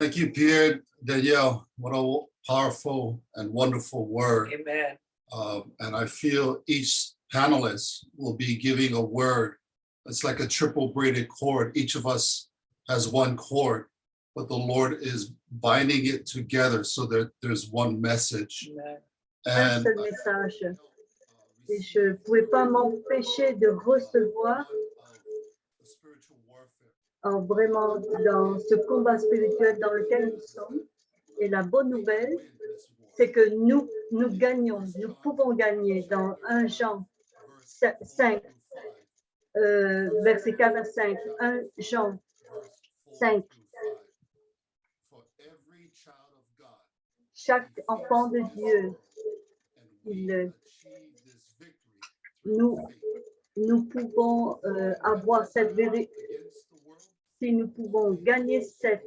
Thank you, Pierre, Danielle. What a powerful and wonderful word. Amen. And I feel each panelist will be giving a word. It's like a triple braided cord. Each of us has one cord, but the Lord is binding it together so that there's one message. Amen. Un seul message. Et je ne pouvais pas m'empêcher de recevoir vraiment dans ce combat spirituel dans lequel nous sommes. Et la bonne nouvelle, c'est que nous gagnons, nous pouvons gagner dans 1 Jean 5, verset 4 à 5, 1 Jean 5. Chaque enfant de Dieu, nous pouvons avoir cette vérité. Si nous pouvons gagner cette...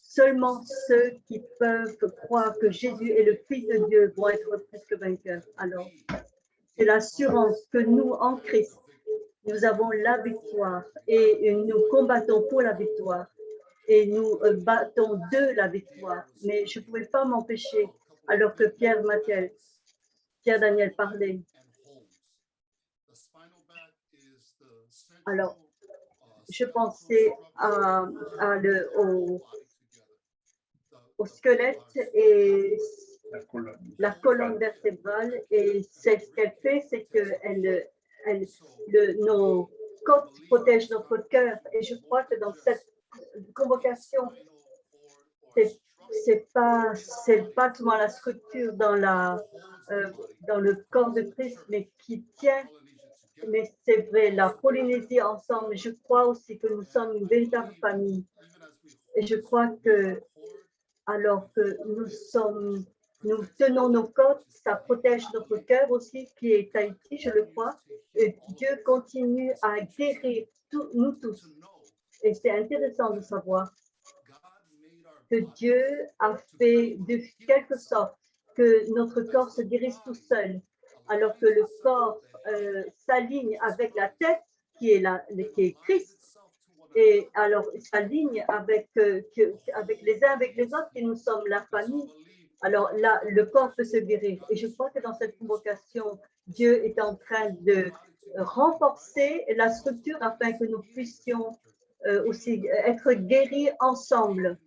seulement ceux qui peuvent croire que Jésus est le Fils de Dieu vont être plus que vainqueurs. Alors, c'est l'assurance que nous, en Christ, nous avons la victoire et nous combattons pour la victoire et nous battons de la victoire. Mais je ne pouvais pas m'empêcher, alors que Pierre Daniel parlait. Alors, je pensais au squelette et la colonne vertébrale, et c'est ce qu'elle fait, c'est que nos côtes protègent notre cœur. Et je crois que dans cette convocation, c'est pas seulement la structure dans le corps de Christ, mais qui tient. Mais c'est vrai, la Polynésie ensemble, je crois aussi que nous sommes une véritable famille. Et je crois que alors que nous tenons nos côtes, ça protège notre cœur aussi, qui est Tahiti, je le crois. Et Dieu continue à guérir nous tous. Et c'est intéressant de savoir que Dieu a fait de quelque sorte que notre corps se dirige tout seul, alors que le corps s'aligne avec la tête qui est Christ, et alors s'aligne avec les uns avec les autres, et nous sommes la famille. Alors là, le corps peut se guérir. Et je crois que dans cette convocation, Dieu est en train de renforcer la structure afin que nous puissions aussi être guéris ensemble.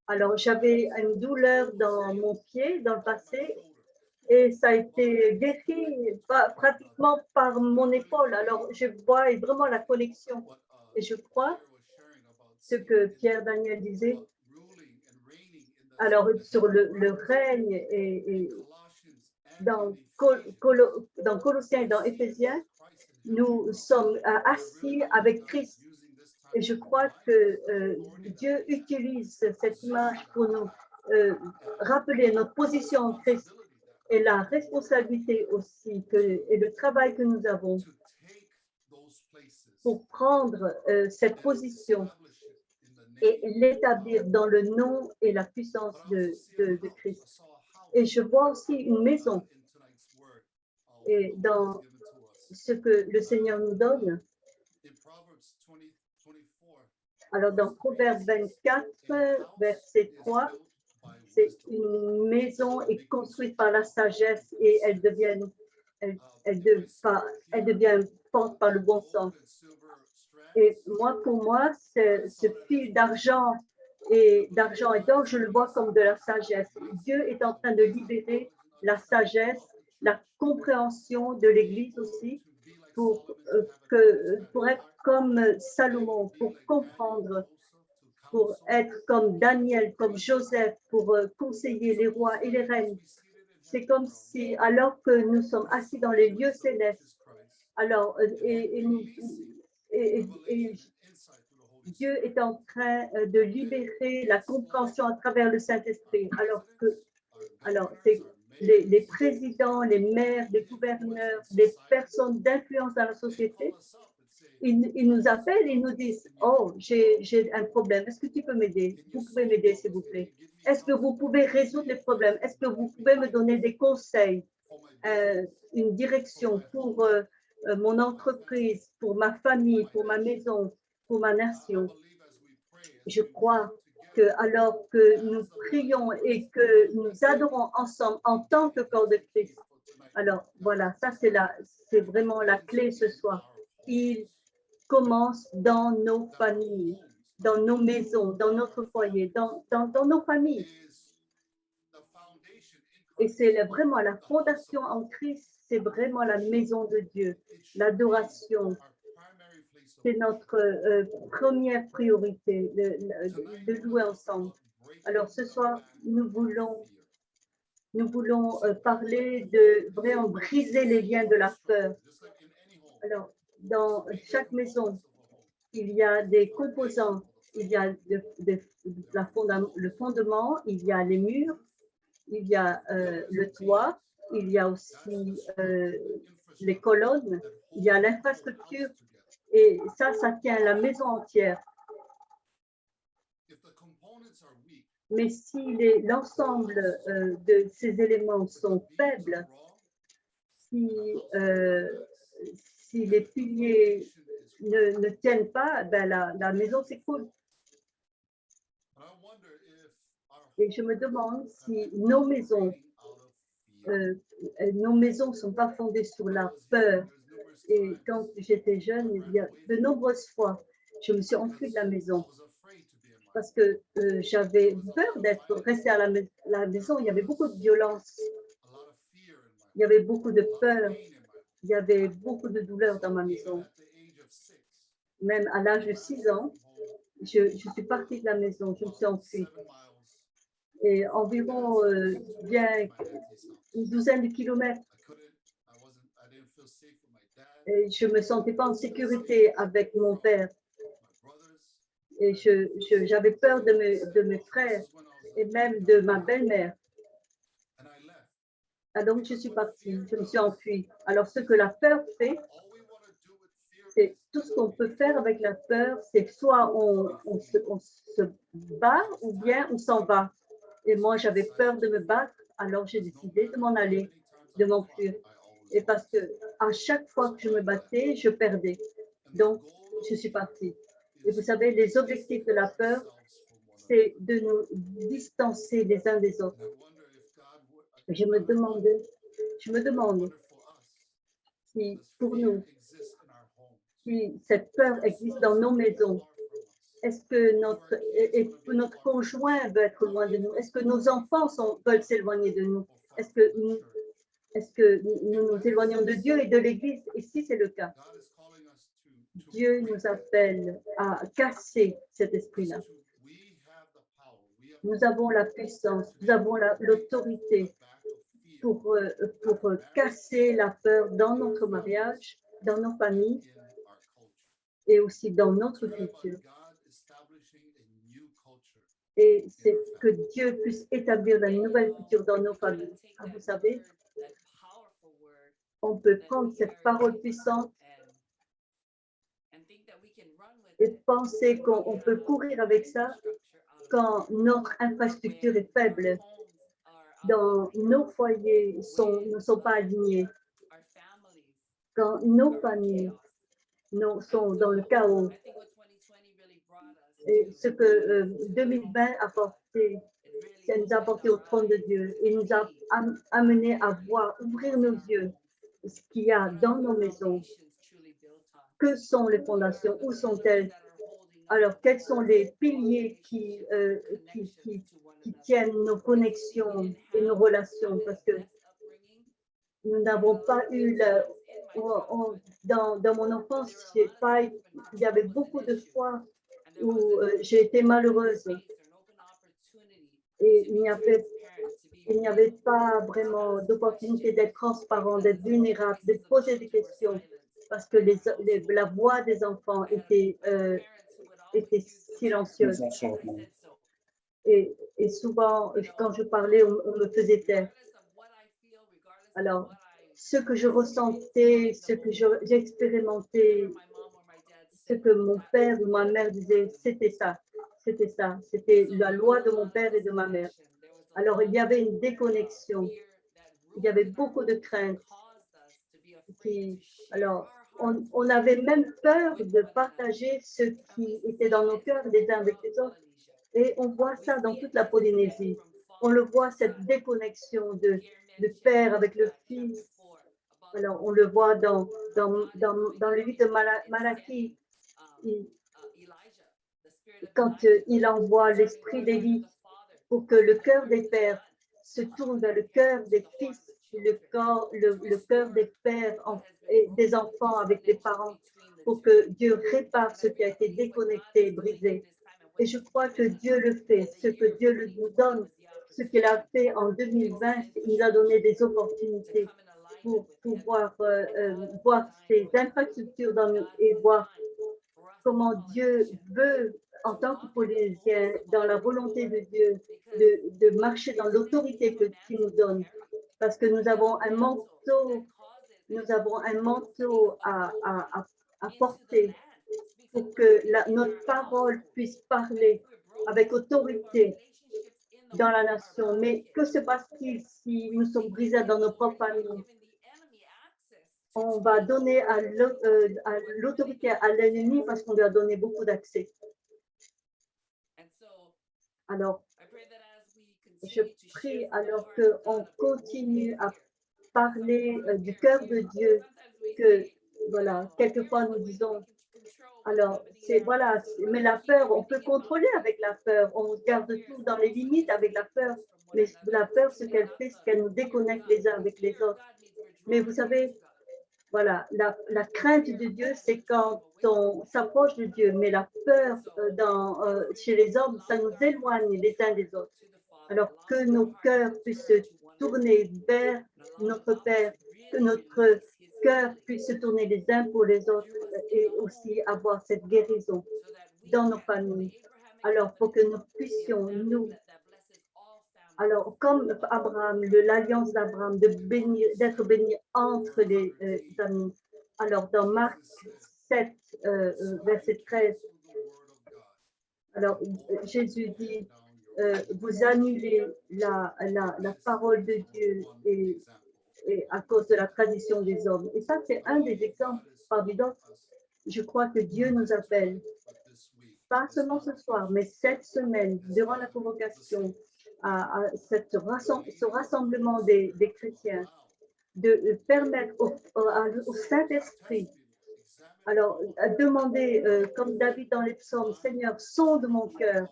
Alors, j'avais une douleur dans mon pied dans le passé et ça a été guéri pratiquement par mon épaule. Alors, je vois vraiment la connexion. Et je crois ce que Pierre Daniel disait. Alors, sur le règne et dans Colossiens et dans Éphésiens, nous sommes assis avec Christ. Et je crois que Dieu utilise cette image pour nous rappeler notre position en Christ et la responsabilité aussi et le travail que nous avons pour prendre cette position et l'établir dans le nom et la puissance de Christ. Et je vois aussi une maison et dans ce que le Seigneur nous donne. Alors, dans Proverbe 24, verset 3, c'est une maison est construite par la sagesse et elle devient forte par le bon sens. Et pour moi, ce fil d'argent et d'or, je le vois comme de la sagesse. Dieu est en train de libérer la sagesse, la compréhension de l'Église aussi, pour être comme Salomon, pour comprendre, pour être comme Daniel, comme Joseph, pour conseiller les rois et les reines. C'est comme si, alors que nous sommes assis dans les lieux célestes, alors, Dieu est en train de libérer la compréhension à travers le Saint-Esprit, alors c'est les présidents, les maires, les gouverneurs, les personnes d'influence dans la société, ils nous appellent et ils nous disent « Oh, j'ai un problème, est-ce que tu peux m'aider? Vous pouvez m'aider, s'il vous plaît? Est-ce que vous pouvez résoudre les problèmes? Est-ce que vous pouvez me donner des conseils, une direction pour mon entreprise, pour ma famille, pour ma maison, pour ma nation ?» Je crois que alors que nous prions et que nous adorons ensemble en tant que corps de Christ, alors voilà, ça c'est vraiment la clé ce soir. Il commence dans nos familles, dans nos maisons, dans notre foyer, dans nos familles. Et c'est vraiment la fondation en Christ, c'est vraiment la maison de Dieu, l'adoration. C'est notre première priorité de louer ensemble. Alors ce soir, nous voulons parler de vraiment briser les liens de la peur. Alors, dans chaque maison, il y a des composants. Il y a le fondement, il y a les murs, il y a le toit, il y a aussi les colonnes, il y a l'infrastructure. Et ça tient la maison entière. Mais si l'ensemble de ces éléments sont faibles, si les piliers ne tiennent pas, ben la maison s'écroule. Et je me demande si nos maisons ne sont pas fondées sur la peur. Et quand j'étais jeune, il y a de nombreuses fois, je me suis enfuie de la maison parce que j'avais peur d'être restée à la maison. Il y avait beaucoup de violence, il y avait beaucoup de peur, il y avait beaucoup de douleur dans ma maison. Même à l'âge de 6 ans, je suis partie de la maison, je me suis enfuie. Et environ bien une douzaine de kilomètres. Et je ne me sentais pas en sécurité avec mon père. Et j'avais peur de mes frères et même de ma belle-mère. Alors, je suis partie, je me suis enfuie. Alors, ce que la peur fait, c'est tout ce qu'on peut faire avec la peur, c'est soit on se bat ou bien on s'en va. Et moi, j'avais peur de me battre, alors j'ai décidé de m'en aller, de m'enfuir. Et parce que à chaque fois que je me battais, je perdais. Donc, je suis partie. Et vous savez, les objectifs de la peur, c'est de nous distancer les uns des autres. Je me demande si pour nous, si cette peur existe dans nos maisons, est-ce que notre conjoint veut être loin de nous? Est-ce que nos enfants veulent s'éloigner de nous? Est-ce que nous nous éloignons de Dieu et de l'Église? Et si c'est le cas, Dieu nous appelle à casser cet esprit-là. Nous avons la puissance, nous avons l'autorité pour casser la peur dans notre mariage, dans nos familles et aussi dans notre culture. Et c'est que Dieu puisse établir une nouvelle culture dans nos familles. Ah, vous savez, on peut prendre cette parole puissante et penser qu'on peut courir avec ça quand notre infrastructure est faible, quand nos foyers ne sont pas alignés, quand nos familles sont dans le chaos. Et ce que 2020 a apporté, ça nous a apporté au trône de Dieu et nous a amené à ouvrir nos yeux, ce qu'il y a dans nos maisons. Que sont les fondations? Où sont-elles? Alors, quels sont les piliers qui tiennent nos connexions et nos relations? Parce que nous n'avons pas eu, dans mon enfance, il y avait beaucoup de fois où j'ai été malheureuse et il n'y avait pas vraiment d'opportunité d'être transparent, d'être vulnérable, de poser des questions parce que la voix des enfants était silencieuse. Et souvent, quand je parlais, on me faisait taire. Alors, ce que je ressentais, ce que j'ai expérimenté, ce que mon père ou ma mère disaient, c'était ça. C'était ça. C'était la loi de mon père et de ma mère. Alors, il y avait une déconnexion. Il y avait beaucoup de craintes. Alors, On avait même peur de partager ce qui était dans nos cœurs les uns avec les autres. Et on voit ça dans toute la Polynésie. On le voit, cette déconnexion de père avec le fils. Alors, on le voit dans le livre de Malachie, quand il envoie l'esprit d'Élie pour que le cœur des pères se tourne vers le cœur des fils, le cœur des pères et des enfants avec les parents, pour que Dieu répare ce qui a été déconnecté, brisé. Et je crois que Dieu le fait, ce que Dieu nous donne, ce qu'il a fait en 2020, il a donné des opportunités pour pouvoir voir ces infrastructures et voir comment Dieu veut, en tant que Polynésien, dans la volonté de Dieu, de marcher dans l'autorité qu'il nous donne. Parce que nous avons un manteau à porter pour que notre parole puisse parler avec autorité dans la nation. Mais que se passe-t-il si nous sommes brisés dans nos propres familles? On va donner à l'autorité à l'ennemi parce qu'on lui a donné beaucoup d'accès. Alors, je prie alors qu'on continue à parler du cœur de Dieu, que voilà, quelquefois nous disons, alors, voilà, mais la peur, on peut contrôler avec la peur, on garde tout dans les limites avec la peur, mais la peur, ce qu'elle fait, c'est qu'elle nous déconnecte les uns avec les autres. Mais vous savez, voilà, la crainte de Dieu, c'est quand on s'approche de Dieu, mais la peur chez les hommes, ça nous éloigne les uns des autres. Alors que nos cœurs puissent se tourner vers notre Père, que notre cœur puisse se tourner les uns pour les autres et aussi avoir cette guérison dans nos familles. Alors, pour que nous puissions, alors comme Abraham, l'alliance d'Abraham, d'être béni entre les amis. Alors, dans Marc 7, verset 13, alors Jésus dit, vous annulez la parole de Dieu et à cause de la tradition des hommes. Et ça, c'est un des exemples parmi d'autres. Je crois que Dieu nous appelle, pas seulement ce soir, mais cette semaine, durant la convocation, à ce rassemblement des chrétiens, de permettre au Saint-Esprit, alors, à demander, comme David dans les psaumes, Seigneur, sonde mon cœur,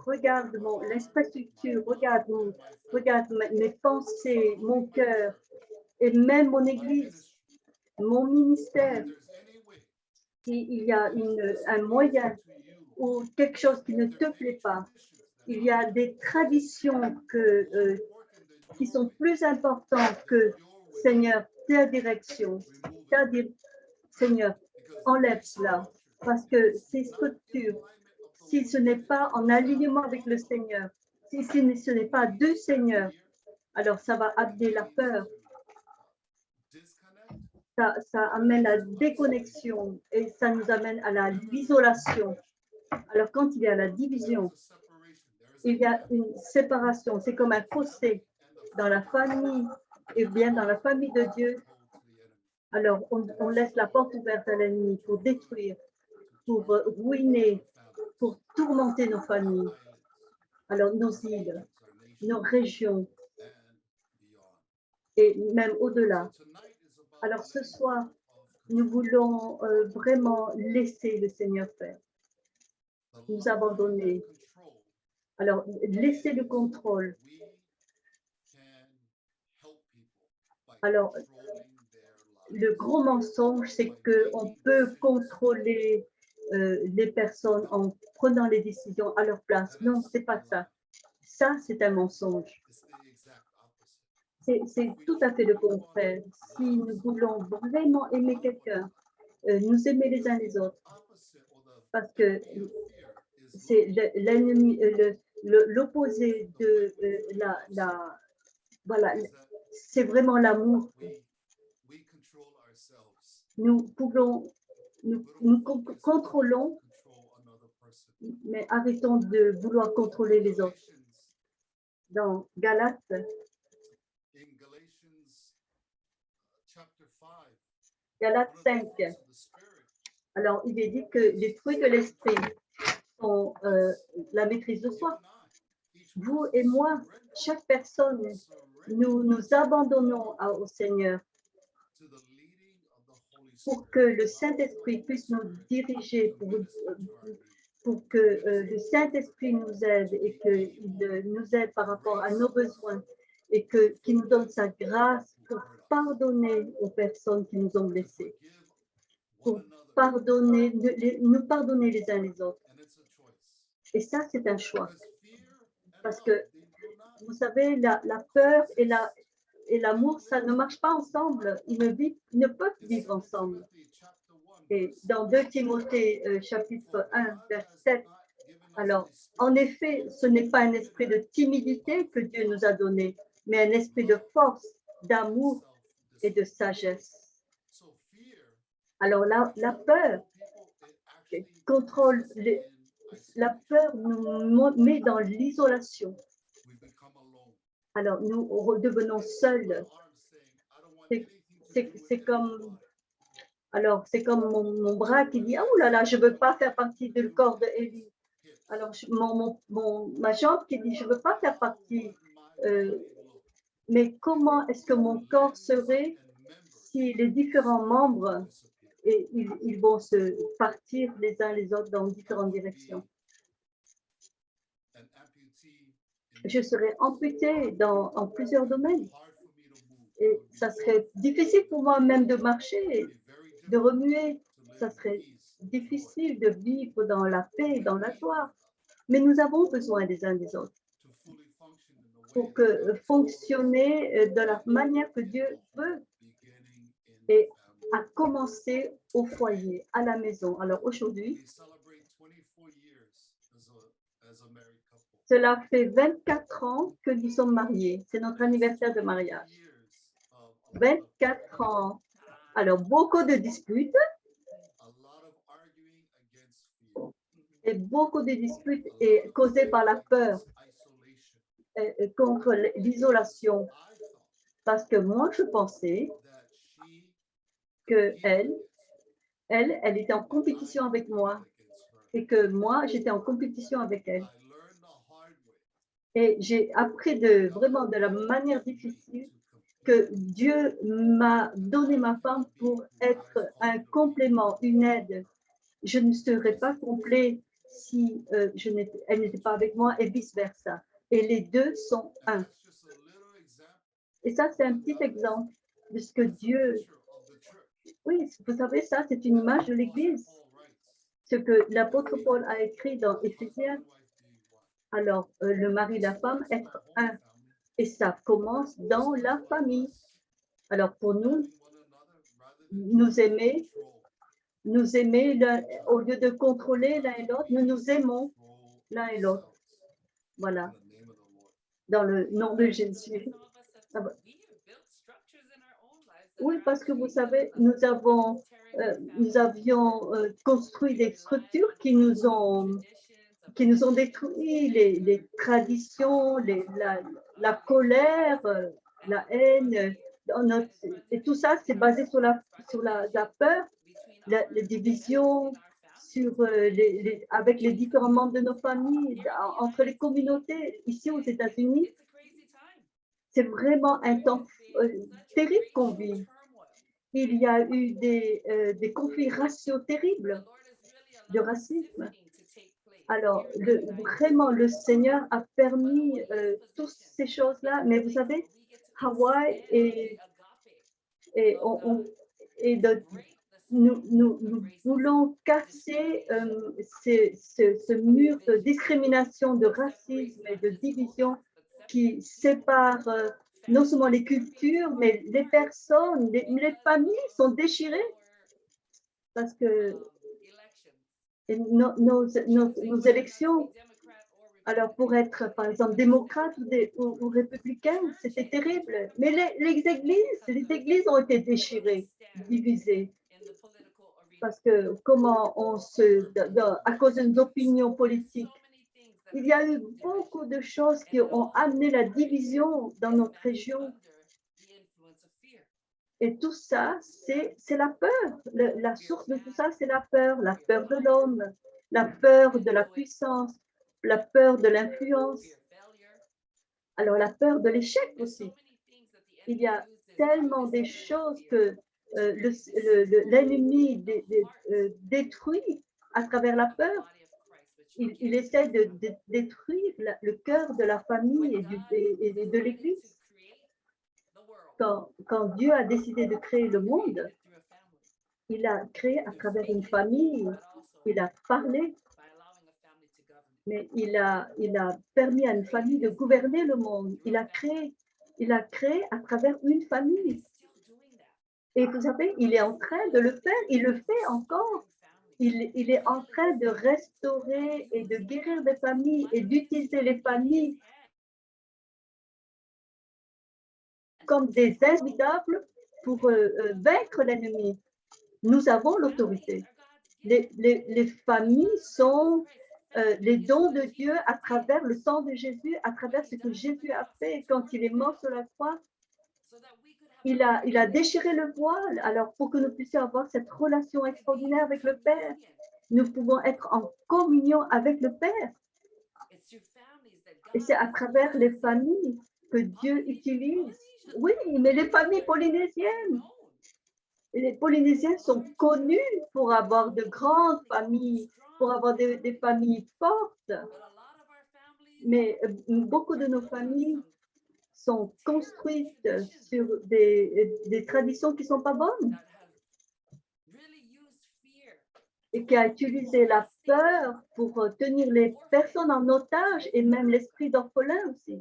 regarde l'infrastructure, regarde mes pensées, mon cœur, et même mon église, mon ministère. S'il y a un moyen ou quelque chose qui ne te plaît pas, il y a des traditions qui sont plus importantes que, Seigneur, ta direction, Seigneur, enlève cela, parce que ces structures, si ce n'est pas en alignement avec le Seigneur, si ce n'est pas deux Seigneurs, alors ça va amener la peur, ça amène la déconnexion et ça nous amène à l'isolation. Alors quand il y a la division, il y a une séparation, c'est comme un fossé dans la famille et bien dans la famille de Dieu. Alors on laisse la porte ouverte à l'ennemi pour détruire, pour ruiner, pour tourmenter nos familles, alors nos îles, nos régions et même au-delà. Alors ce soir, nous voulons vraiment laisser le Seigneur faire, nous abandonner. Alors laisser le contrôle. Alors le gros mensonge, c'est qu'on peut contrôler les personnes en prenant les décisions à leur place. Non, c'est pas ça. Ça, c'est un mensonge. C'est tout à fait le contraire. Si nous voulons vraiment aimer quelqu'un, nous aimer les uns les autres, parce que c'est l'ennemi, l'opposé de voilà, c'est vraiment l'amour. Nous contrôlons, mais arrêtons de vouloir contrôler les autres. Dans Galates, Galates 5. Alors, il est dit que les fruits de l'esprit sont la maîtrise de soi. Vous et moi, chaque personne, nous abandonnons au Seigneur pour que le Saint-Esprit puisse nous diriger, pour que le Saint-Esprit nous aide et qu'il nous aide par rapport à nos besoins et qu'il nous donne sa grâce pour pardonner aux personnes qui nous ont blessés, pour nous pardonner les uns les autres. Et ça, c'est un choix. Parce que, vous savez, la peur et l'amour, ça ne marche pas ensemble. Ils ne peuvent vivre ensemble. Et dans 2 Timothée, chapitre 1, verset 7, alors, en effet, ce n'est pas un esprit de timidité que Dieu nous a donné, mais un esprit de force, d'amour et de sagesse. Alors, la peur contrôle, la peur nous met dans l'isolation. Alors, nous devenons seuls. C'est comme, alors, c'est comme mon bras qui dit, oh là là, je ne veux pas faire partie du corps d'Élie. Alors, ma jambe qui dit, je ne veux pas faire partie. Mais comment est-ce que mon corps serait si les différents membres, et ils vont se partir les uns les autres dans différentes directions? Je serais amputée en plusieurs domaines. Et ça serait difficile pour moi même de marcher, de remuer. Ça serait difficile de vivre dans la paix et dans la joie. Mais nous avons besoin les uns des autres pour fonctionner de la manière que Dieu veut, et à commencer au foyer, à la maison. Alors aujourd'hui, cela fait 24 ans que nous sommes mariés. C'est notre anniversaire de mariage. 24 ans. Alors, beaucoup de disputes. Et beaucoup de disputes causées par la peur contre l'isolation. Parce que moi, je pensais qu'elle était en compétition avec moi et que moi, j'étais en compétition avec elle. Et j'ai appris vraiment de la manière difficile que Dieu m'a donné ma femme pour être un complément, une aide. Je ne serais pas complet si elle n'était pas avec moi et vice-versa. Et les deux sont un. Et ça, c'est un petit exemple de ce que Dieu... Oui, vous savez, ça, c'est une image de l'Église. Ce que l'apôtre Paul a écrit dans Éphésiens. Alors, le mari et la femme, être un. Et ça commence dans la famille. Alors, pour nous aimer, au lieu de contrôler l'un et l'autre, nous aimons l'un et l'autre. Voilà. Dans le nom de Jésus. Oui, parce que vous savez, nous avions construit des structures qui nous ont détruit, les traditions, la colère, la haine, et tout ça, c'est basé sur la peur, les divisions, avec les différents membres de nos familles, entre les communautés. Ici aux États-Unis, c'est vraiment un temps terrible qu'on vit. Il y a eu des conflits raciaux terribles, de racisme. Alors, vraiment, le Seigneur a permis toutes ces choses-là. Mais vous savez, Hawaï nous voulons casser ce mur de discrimination, de racisme et de division qui sépare non seulement les cultures, mais les personnes, les familles sont déchirées parce que nos élections, alors pour être par exemple démocrate ou républicain, c'était terrible. Mais les églises ont été déchirées, divisées. Parce que à cause de nos opinions politiques, il y a eu beaucoup de choses qui ont amené la division dans notre région. Et tout ça, c'est la peur. La source de tout ça, c'est la peur de l'homme, la peur de la puissance, la peur de l'influence, alors la peur de l'échec aussi. Il y a tellement des choses que l'ennemi détruit à travers la peur. Il essaie de détruire le cœur de la famille et de l'Église. Quand Dieu a décidé de créer le monde, il a créé à travers une famille, il a parlé, mais il a permis à une famille de gouverner le monde. Il a créé à travers une famille. Et vous savez, il est en train de le faire, il le fait encore. Il est en train de restaurer et de guérir des familles et d'utiliser les familles comme des invitables pour vaincre l'ennemi. Nous avons l'autorité. Les familles sont les dons de Dieu à travers le sang de Jésus, à travers ce que Jésus a fait quand il est mort sur la croix. Il a déchiré le voile, alors pour que nous puissions avoir cette relation extraordinaire avec le Père, nous pouvons être en communion avec le Père. Et c'est à travers les familles que Dieu utilise. Oui, mais les familles polynésiennes, les Polynésiens sont connus pour avoir de grandes familles, pour avoir des familles fortes. Mais beaucoup de nos familles sont construites sur des traditions qui ne sont pas bonnes et qui a utilisé la peur pour tenir les personnes en otage et même l'esprit d'orphelin aussi.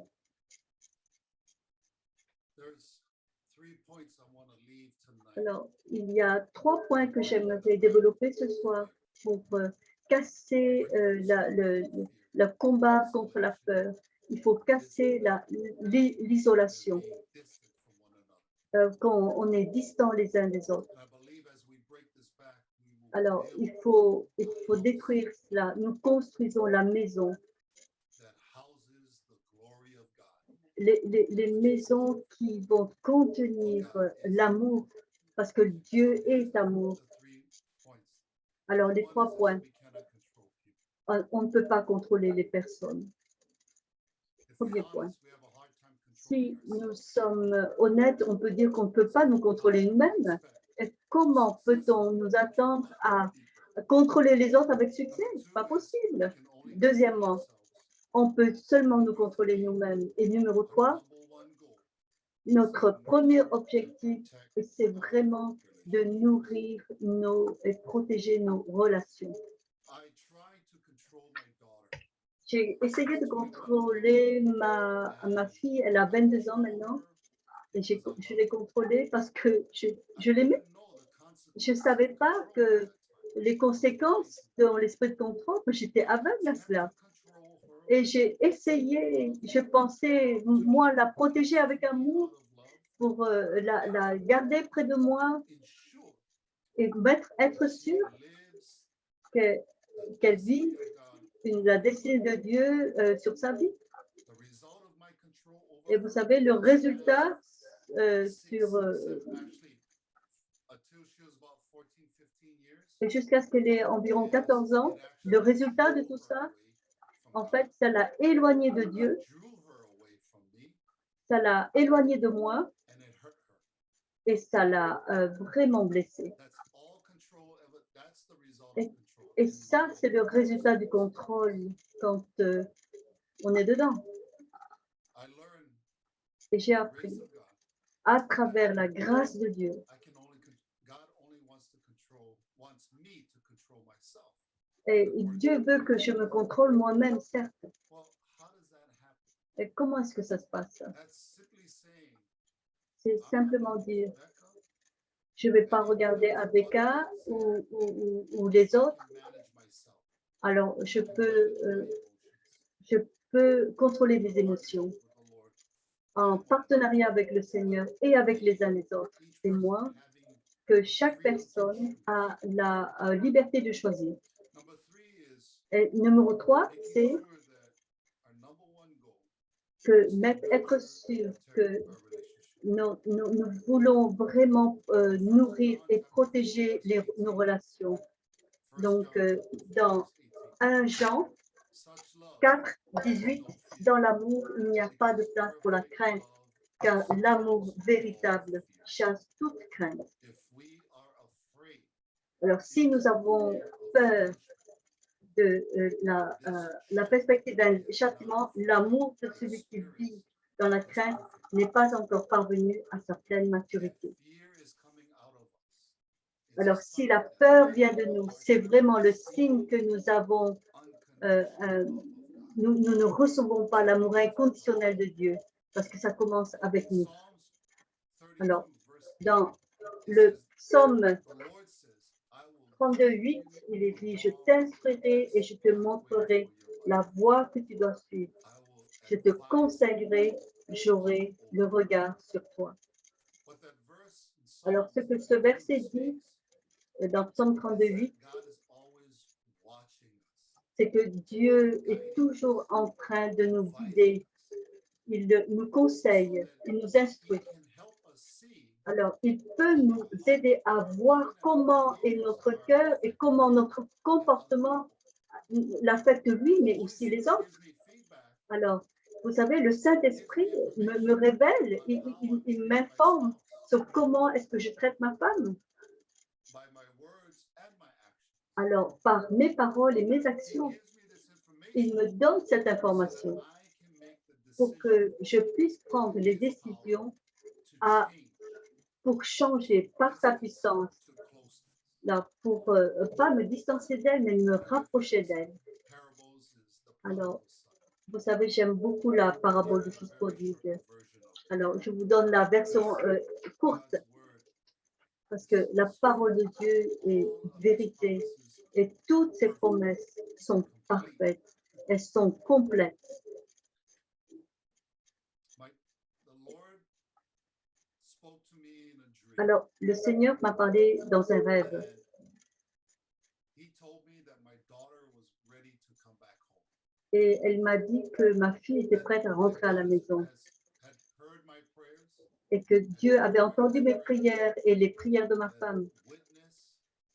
Alors, il y a 3 points que j'aimerais développer ce soir pour casser le combat contre la peur. Il faut casser l'isolation, quand on est distant les uns des autres. Alors, il faut détruire cela. Nous construisons la maison, les maisons qui vont contenir l'amour, parce que Dieu est amour. Alors, les 3 points. On ne peut pas contrôler les personnes. Premier point. Si nous sommes honnêtes, on peut dire qu'on ne peut pas nous contrôler nous-mêmes. Et comment peut-on nous attendre à contrôler les autres avec succès? Pas possible. Deuxièmement, on peut seulement nous contrôler nous-mêmes. Et numéro 3, notre premier objectif, c'est vraiment de nourrir et protéger nos relations. J'ai essayé de contrôler ma fille, elle a 22 ans maintenant, et je l'ai contrôlée parce que je l'aimais. Je ne savais pas que les conséquences dans l'esprit de contrôle, que j'étais aveugle à cela. Et j'ai essayé, je pensais, moi, la protéger avec amour pour la garder près de moi et être sûre qu'elle vit la destinée de Dieu sur sa vie. Et vous savez, le résultat et jusqu'à ce qu'elle ait environ 14 ans, le résultat de tout ça, en fait, ça l'a éloignée de Dieu, ça l'a éloignée de moi et ça l'a vraiment blessée. Et ça, c'est le résultat du contrôle quand on est dedans. Et j'ai appris à travers la grâce de Dieu. Et Dieu veut que je me contrôle moi-même, certes. Et comment est-ce que ça se passe? C'est simplement dire, je ne vais pas regarder Abeka ou les autres. Alors, je peux contrôler mes émotions en partenariat avec le Seigneur et avec les uns les autres. C'est moi que chaque personne a la liberté de choisir. Et numéro 3, c'est être sûr que nous voulons vraiment nourrir et protéger nos relations. Donc, dans 1 Jean 4, 18, dans l'amour, il n'y a pas de place pour la crainte, car l'amour véritable chasse toute crainte. Alors, si nous avons peur de la perspective d'un châtiment, l'amour de celui qui vit dans la crainte n'est pas encore parvenu à sa pleine maturité. Alors, si la peur vient de nous, c'est vraiment le signe que nous avons, nous ne recevons pas l'amour inconditionnel de Dieu, parce que ça commence avec nous. Alors, dans le psaume 32:8, il est dit, je t'instruirai et je te montrerai la voie que tu dois suivre. Je te conseillerai, j'aurai le regard sur toi. Alors, ce que ce verset dit dans Psaume 32:8, c'est que Dieu est toujours en train de nous guider. Il nous conseille, il nous instruit. Alors, il peut nous aider à voir comment est notre cœur et comment notre comportement l'affecte lui, mais aussi les autres. Alors, vous savez, le Saint-Esprit me révèle, il m'informe sur comment est-ce que je traite ma femme. Alors, par mes paroles et mes actions, il me donne cette information pour que je puisse prendre les décisions pour changer par sa puissance, là, pour pas me distancer d'elle, mais me rapprocher d'elle. Alors, vous savez, j'aime beaucoup la parabole du fils prodigue. Alors, je vous donne la version courte, parce que la parole de Dieu est vérité et toutes ses promesses sont parfaites, elles sont complètes. Alors, le Seigneur m'a parlé dans un rêve. Et elle m'a dit que ma fille était prête à rentrer à la maison et que Dieu avait entendu mes prières et les prières de ma femme.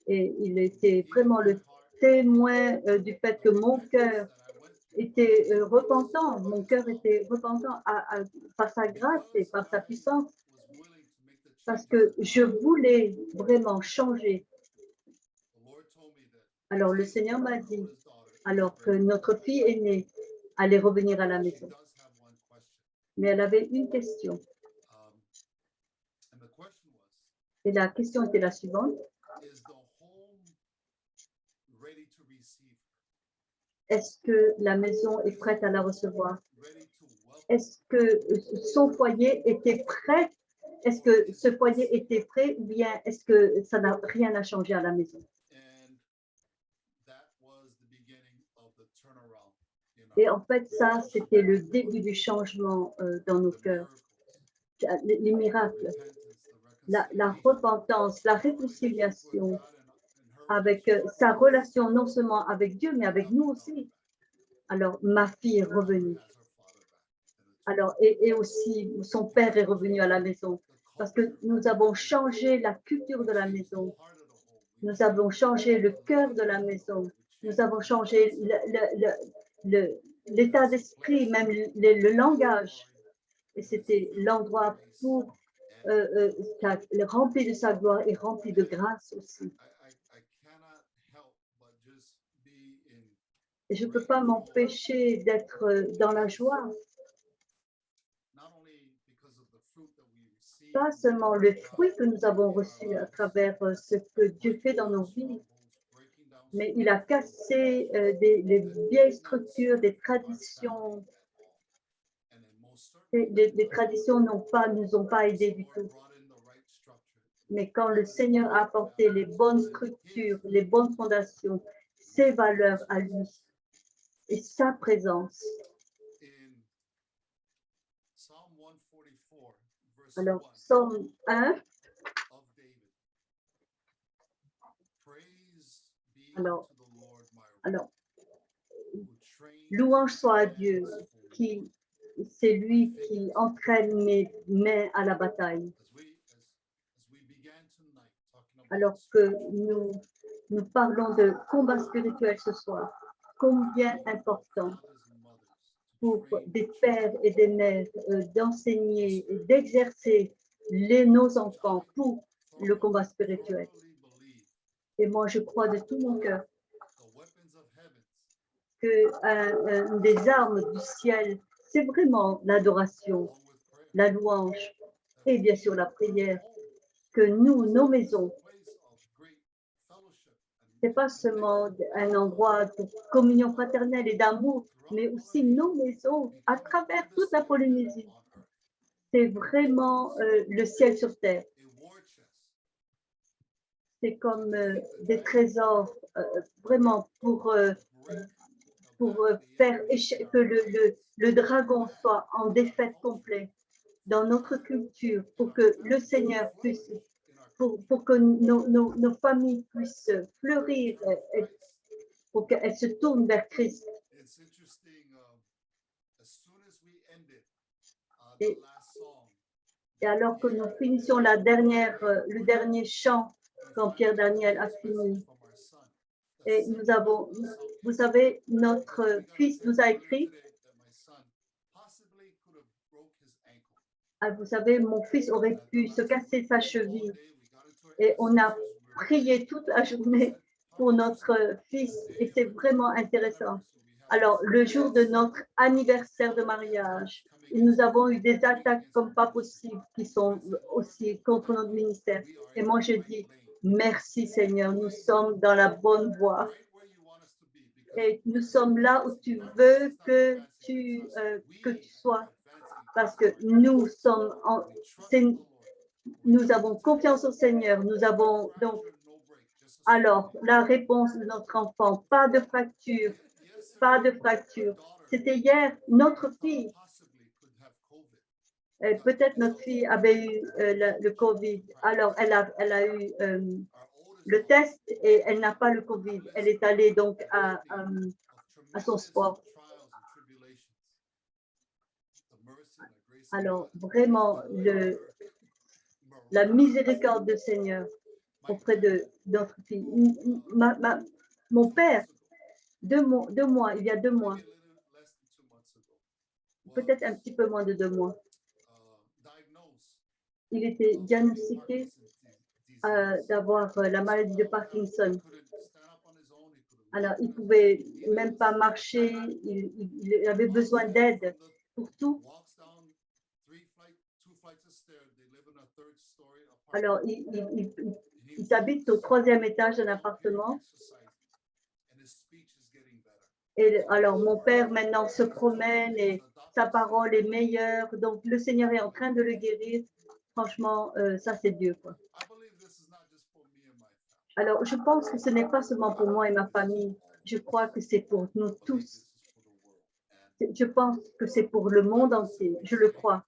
Et il était vraiment le témoin du fait que mon cœur était repentant, mon cœur était repentant par sa grâce et par sa puissance, parce que je voulais vraiment changer. Alors le Seigneur m'a dit, alors que notre fille aînée allait revenir à la maison, mais elle avait une question. Et la question était la suivante. Est-ce que la maison est prête à la recevoir? Est-ce que son foyer était prêt? Est-ce que ce foyer était prêt ou bien est-ce que ça n'a rien à changer à la maison? Et en fait, ça, c'était le début du changement dans nos cœurs. Les miracles, la repentance, la réconciliation avec sa relation non seulement avec Dieu, mais avec nous aussi. Alors, ma fille est revenue. Alors, et aussi, son père est revenu à la maison parce que nous avons changé la culture de la maison. Nous avons changé le cœur de la maison. Nous avons changé l'état d'esprit, même le langage. Et c'était l'endroit pour rempli de sa gloire et rempli de grâce aussi. Et je ne peux pas m'empêcher d'être dans la joie. Pas seulement le fruit que nous avons reçu à travers ce que Dieu fait dans nos vies, mais il a cassé les vieilles structures, des traditions. Les traditions nous ont pas aidés du tout. Mais quand le Seigneur a apporté les bonnes structures, les bonnes fondations, ses valeurs à lui et sa présence. Alors, Psaume 1. Alors, louange soit à Dieu qui c'est lui qui entraîne mes mains à la bataille. Alors que nous parlons de combat spirituel ce soir, combien important pour des pères et des mères d'enseigner et d'exercer nos enfants pour le combat spirituel. Et moi, je crois de tout mon cœur que des armes du ciel, c'est vraiment l'adoration, la louange et bien sûr la prière. Que nous, nos maisons, ce n'est pas seulement un endroit de communion fraternelle et d'amour, mais aussi nos maisons à travers toute la Polynésie. C'est vraiment le ciel sur terre. C'est comme des trésors vraiment pour faire que le dragon soit en défaite complète dans notre culture, pour que le Seigneur puisse, pour que nos familles puissent fleurir, pour qu'elles se tournent vers Christ. Et, et alors que nous finissions le dernier chant, quand Pierre Daniel a fini, et nous avons, vous savez, notre fils nous a écrit, vous savez, mon fils aurait pu se casser sa cheville et on a prié toute la journée pour notre fils et c'est vraiment intéressant. Alors, le jour de notre anniversaire de mariage, nous avons eu des attaques comme pas possible qui sont aussi contre notre ministère. Et moi, je dis, merci Seigneur, nous sommes dans la bonne voie. Et nous sommes là où tu veux que tu sois. Parce que nous sommes nous avons confiance au Seigneur. Nous avons donc alors la réponse de notre enfant, pas de fracture, pas de fracture. C'était hier notre fille. Peut-être notre fille avait eu le Covid. Alors elle a eu le test et elle n'a pas le Covid. Elle est allée donc à son sport. Alors, vraiment, la miséricorde du Seigneur auprès de notre fille. Mon père, il y a 2 mois, peut-être un petit peu moins de 2 mois, il était diagnostiqué d'avoir la maladie de Parkinson. Alors, il ne pouvait même pas marcher, il avait besoin d'aide pour tout. Alors, ils habitent au 3e étage d'un appartement. Et alors, mon père maintenant se promène et sa parole est meilleure. Donc, le Seigneur est en train de le guérir. Franchement, ça, c'est Dieu, quoi. Alors, je pense que ce n'est pas seulement pour moi et ma famille. Je crois que c'est pour nous tous. Je pense que c'est pour le monde entier. Je le crois.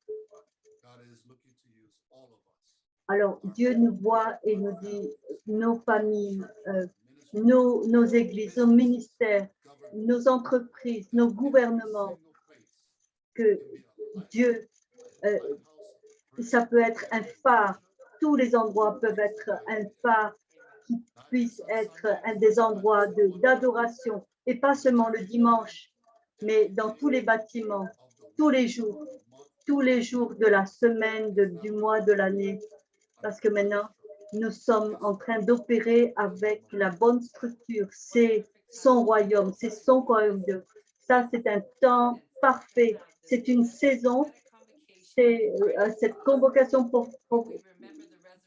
Alors, Dieu nous voit et nous dit, nos familles, nos églises, nos ministères, nos entreprises, nos gouvernements, que Dieu, ça peut être un phare. Tous les endroits peuvent être un phare qui puisse être un des endroits d'adoration, et pas seulement le dimanche, mais dans tous les bâtiments, tous les jours de la semaine, du mois, de l'année. Parce que maintenant, nous sommes en train d'opérer avec la bonne structure. C'est son royaume, c'est son royaume. Ça, c'est un temps parfait. C'est une saison. C'est cette convocation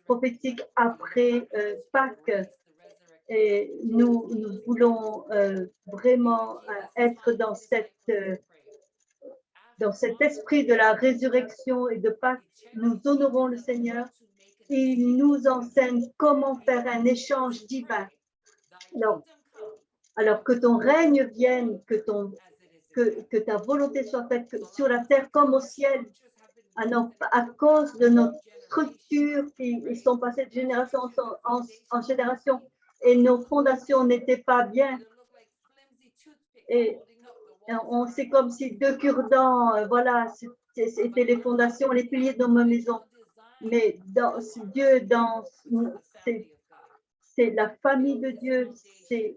prophétique après Pâques. Et nous voulons vraiment être dans cet esprit de la résurrection et de Pâques. Nous honorons le Seigneur. Il nous enseigne comment faire un échange divin. Alors que ton règne vienne, que ta volonté soit faite sur la terre comme au ciel. Alors, à cause de nos structures qui sont passées de génération en génération et nos fondations n'étaient pas bien. Et C'est comme si deux cure-dents, voilà, c'était les fondations, les piliers de ma maison. Mais Dieu, c'est la famille de Dieu, c'est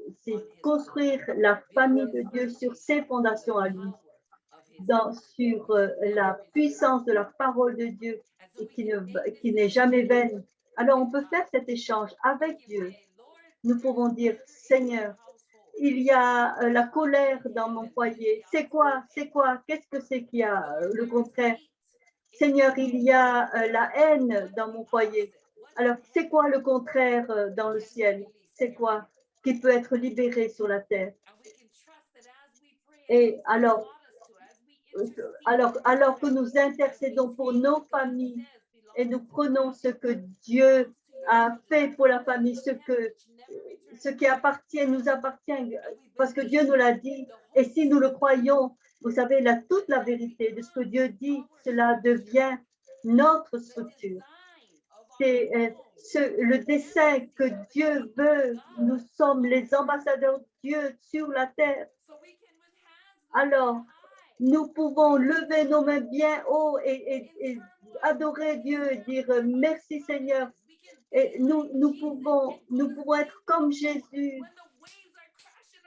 construire la famille de Dieu sur ses fondations à lui, sur la puissance de la parole de Dieu et qui n'est jamais vaine. Alors on peut faire cet échange avec Dieu. Nous pouvons dire, Seigneur, il y a la colère dans mon foyer. C'est quoi? C'est quoi? Qu'est-ce que c'est qu'il y a le contraire? Seigneur, il y a la haine dans mon foyer. Alors, c'est quoi le contraire dans le ciel? C'est quoi qui peut être libéré sur la terre? Et alors que nous intercédons pour nos familles et nous prenons ce que Dieu a fait pour la famille, ce qui nous appartient, parce que Dieu nous l'a dit. Et si nous le croyons, vous savez, toute la vérité de ce que Dieu dit, cela devient notre structure. C'est le dessein que Dieu veut. Nous sommes les ambassadeurs de Dieu sur la terre. Alors, nous pouvons lever nos mains bien haut et adorer Dieu et dire merci Seigneur. Et nous pouvons être comme Jésus.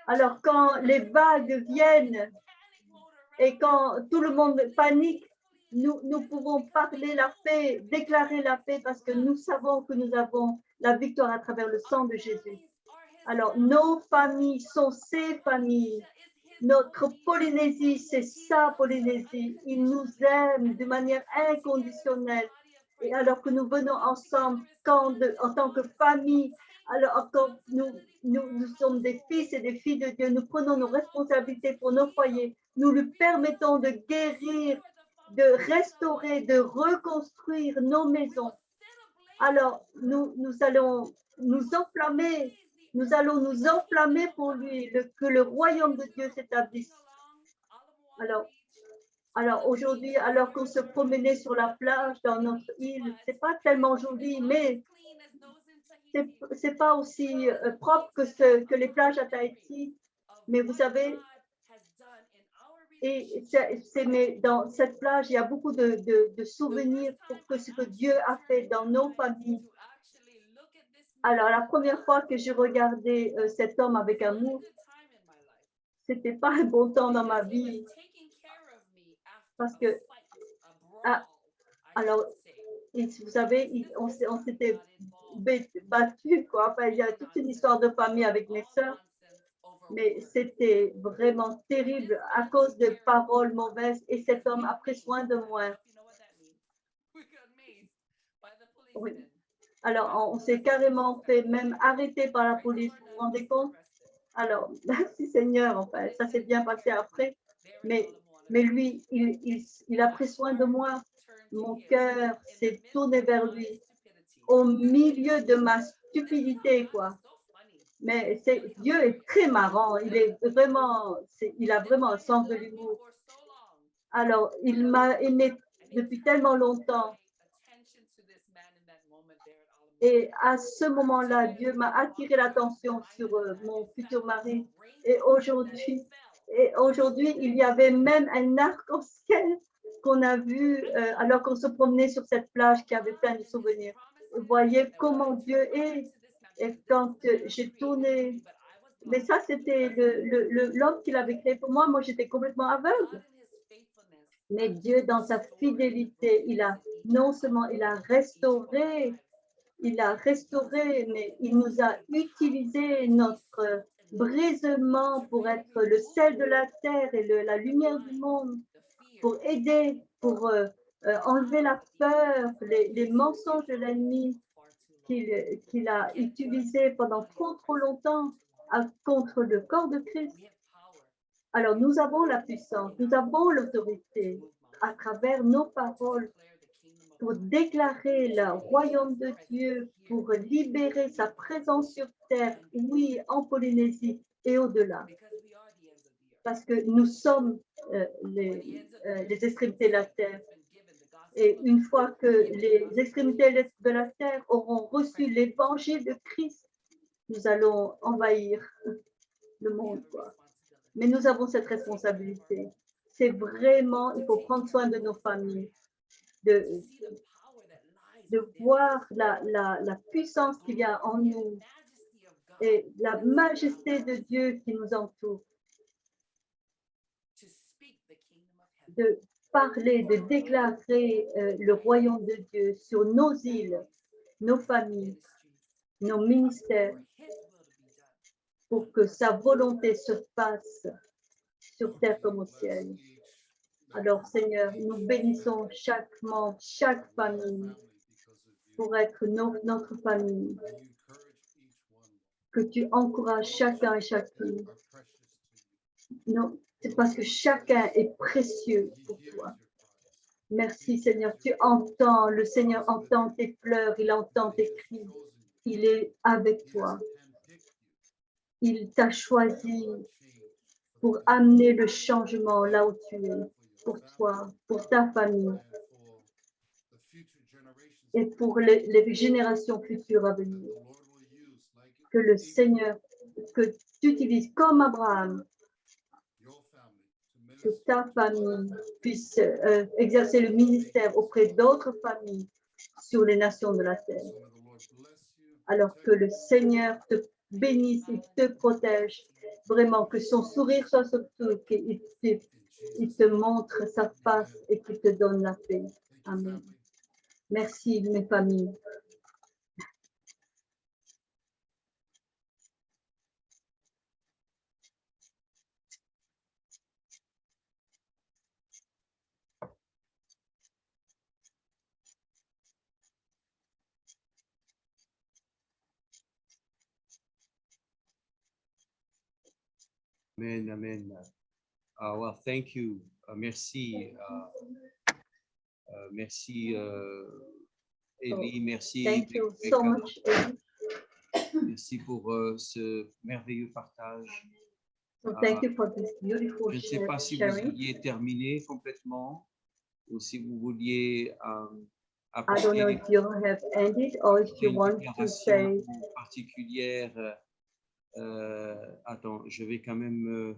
Alors, quand les vagues viennent et quand tout le monde panique, nous pouvons parler la paix, déclarer la paix parce que nous savons que nous avons la victoire à travers le sang de Jésus. Alors, nos familles sont ses familles. Notre Polynésie, c'est sa Polynésie. Il nous aime de manière inconditionnelle. Et alors que nous venons ensemble en tant que famille, alors quand nous sommes des fils et des filles de Dieu, nous prenons nos responsabilités pour nos foyers, nous lui permettons de guérir, de restaurer, de reconstruire nos maisons. Alors, nous allons nous enflammer. Nous allons nous enflammer pour lui, que le royaume de Dieu s'établisse. Alors aujourd'hui, alors qu'on se promenait sur la plage dans notre île, c'est pas tellement joli, mais c'est pas aussi propre que les plages à Tahiti. Mais vous savez, mais dans cette plage, il y a beaucoup de souvenirs pour ce que Dieu a fait dans nos familles. Alors, la première fois que j'ai regardé cet homme avec amour, c'était pas un bon temps dans ma vie. Parce que, alors, vous savez, on s'était battu, quoi. Enfin, il y a toute une histoire de famille avec mes sœurs. Mais c'était vraiment terrible à cause de paroles mauvaises. Et cet homme a pris soin de moi. Oui. Alors, on s'est carrément fait même arrêter par la police, vous vous rendez compte? Alors, merci Seigneur, enfin, ça s'est bien passé après. Mais lui, il a pris soin de moi. Mon cœur s'est tourné vers lui au milieu de ma stupidité, quoi. Mais Dieu est très marrant. Il a vraiment un sens de l'humour. Alors, il m'a aimé depuis tellement longtemps. Et à ce moment-là, Dieu m'a attiré l'attention sur mon futur mari. Et aujourd'hui, il y avait même un arc-en-ciel qu'on a vu alors qu'on se promenait sur cette plage qui avait plein de souvenirs. Vous voyez comment Dieu est. Et quand j'ai tourné, mais ça, c'était l'homme qu'il avait créé pour moi. Moi, j'étais complètement aveugle. Mais Dieu, dans sa fidélité, non seulement il a restauré, mais il nous a utilisé notre brisement pour être le sel de la terre et la lumière du monde, pour aider, pour enlever la peur, les mensonges de l'ennemi qu'il a utilisé pendant trop longtemps contre le corps de Christ. Alors, nous avons la puissance, nous avons l'autorité à travers nos paroles pour déclarer le royaume de Dieu, pour libérer sa présence sur terre, oui, en Polynésie et au-delà. Parce que nous sommes les extrémités de la terre. Et une fois que les extrémités de la terre auront reçu l'évangile de Christ, nous allons envahir le monde, quoi. Mais nous avons cette responsabilité. C'est vraiment, il faut prendre soin de nos familles, de voir la puissance qu'il y a en nous et la majesté de Dieu qui nous entoure, de parler, de déclarer le royaume de Dieu sur nos îles, nos familles, nos ministères, pour que sa volonté se fasse sur terre comme au ciel. Alors, Seigneur, nous bénissons chaque membre, chaque famille, pour être notre famille, que tu encourages chacun et chacune. Non, c'est parce que chacun est précieux pour toi. Merci, Seigneur. Tu entends, le Seigneur entend tes pleurs, il entend tes cris. Il est avec toi. Il t'a choisi pour amener le changement là où tu es, pour toi, pour ta famille et pour les générations futures à venir. Que le Seigneur, que tu utilises comme Abraham, que ta famille puisse exercer le ministère auprès d'autres familles sur les nations de la terre. Alors que le Seigneur te bénisse et te protège, vraiment que son sourire soit sur toi, qu'il te montre sa face et qu'il te donne la paix. Amen. Merci mes familles. Amen, amen. Well, thank you. Merci. Merci, Elie. Merci. Thank you so much. Merci pour ce merveilleux partage. So thank you for this beautiful Je ne sais pas si vous sharing. vouliez terminer complètement ou si vous vouliez I don't know if you have ended or if you une want to say. déclaration particulière. Attends, je vais quand même.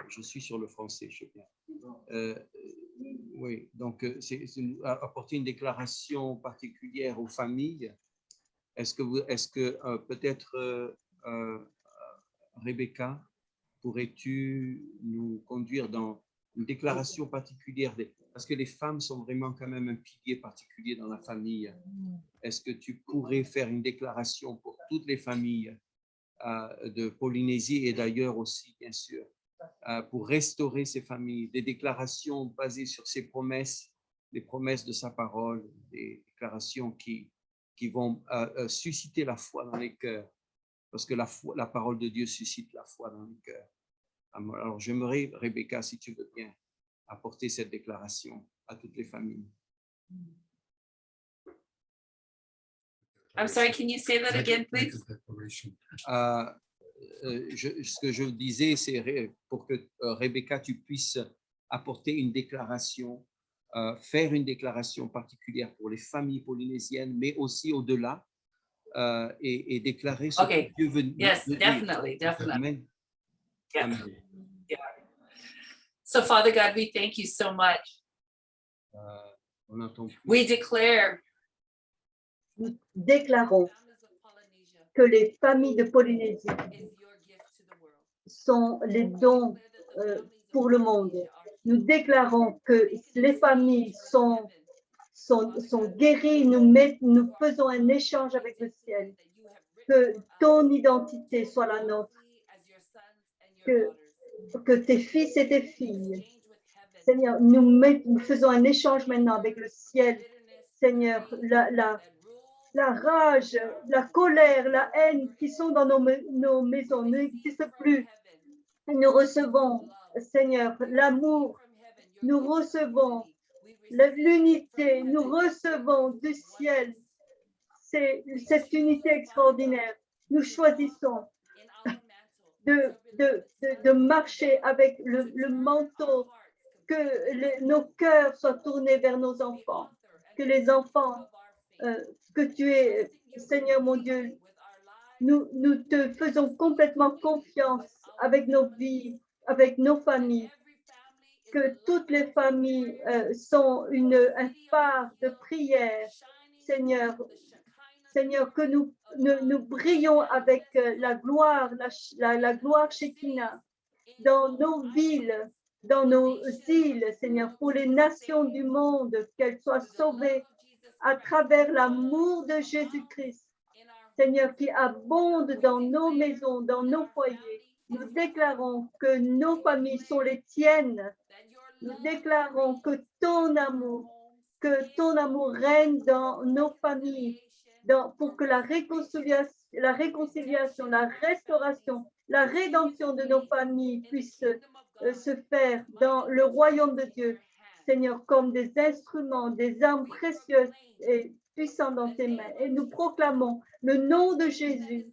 Je suis sur le français, je sais bien. Oui, donc c'est apporter une déclaration particulière aux familles. Est-ce que peut-être Rebecca, pourrais-tu nous conduire dans une déclaration particulière parce que les femmes sont vraiment quand même un pilier particulier dans la famille. Est-ce que tu pourrais faire une déclaration pour toutes les familles de Polynésie et d'ailleurs aussi, bien sûr, pour restaurer ces familles, des déclarations basées sur ses promesses, les promesses de sa parole, des déclarations qui vont susciter la foi dans les cœurs, parce que la parole de Dieu suscite la foi dans les cœurs. Alors, j'aimerais, Rebecca, si tu veux bien, apporter cette déclaration à toutes les familles. I'm sorry, can you say that again, please? Ce que je disais, c'est pour que Rebecca, tu puisses apporter une déclaration, faire une déclaration particulière pour les familles polynésiennes, mais aussi au-delà, et déclarer ce que Dieu veut. Yes, definitely. Amen. Yeah. Amen. Yeah. So, Father God, we thank you so much. On entend plus. We declare Nous déclarons que les familles de Polynésie sont les dons pour le monde. Nous déclarons que les familles sont guéries, nous faisons un échange avec le ciel, que ton identité soit la nôtre, que tes fils et tes filles, Seigneur, nous faisons un échange maintenant avec le ciel, Seigneur, la rage, la colère, la haine qui sont dans nos maisons n'existent plus. Nous recevons, Seigneur, l'amour, nous recevons l'unité, nous recevons du ciel cette unité extraordinaire. Nous choisissons de marcher avec le manteau, que nos cœurs soient tournés vers nos enfants, que les enfants que tu es, Seigneur mon Dieu, nous te faisons complètement confiance avec nos vies, avec nos familles, que toutes les familles sont un phare de prière, Seigneur. Seigneur, que nous brillons avec la gloire, la gloire Shekinah dans nos villes, dans nos îles, Seigneur, pour les nations du monde, qu'elles soient sauvées à travers l'amour de Jésus-Christ, Seigneur, qui abonde dans nos maisons, dans nos foyers. Nous déclarons que nos familles sont les tiennes. Nous déclarons que ton amour règne dans nos familles, pour que la réconciliation, la restauration, la rédemption de nos familles puisse se faire dans le royaume de Dieu, Seigneur, comme des instruments, des armes précieuses et puissantes dans tes mains. Et nous proclamons le nom de Jésus,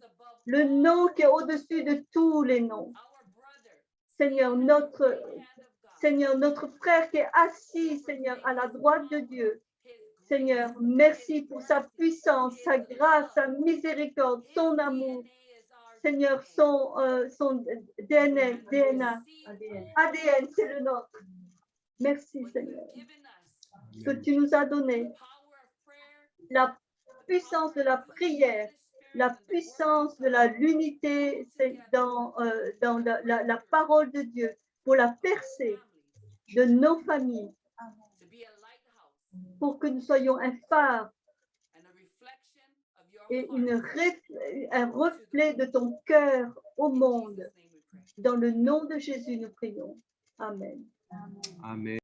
le nom qui est au-dessus de tous les noms. Seigneur, notre frère qui est assis, Seigneur, à la droite de Dieu. Seigneur, merci pour sa puissance, sa grâce, sa miséricorde, son amour. Seigneur, son ADN, c'est le nôtre. Merci, Seigneur, que tu nous as donné la puissance de la prière, la puissance de l'unité dans la parole de Dieu pour la percée de nos familles, pour que nous soyons un phare et un reflet de ton cœur au monde. Dans le nom de Jésus, nous prions. Amen. Amen.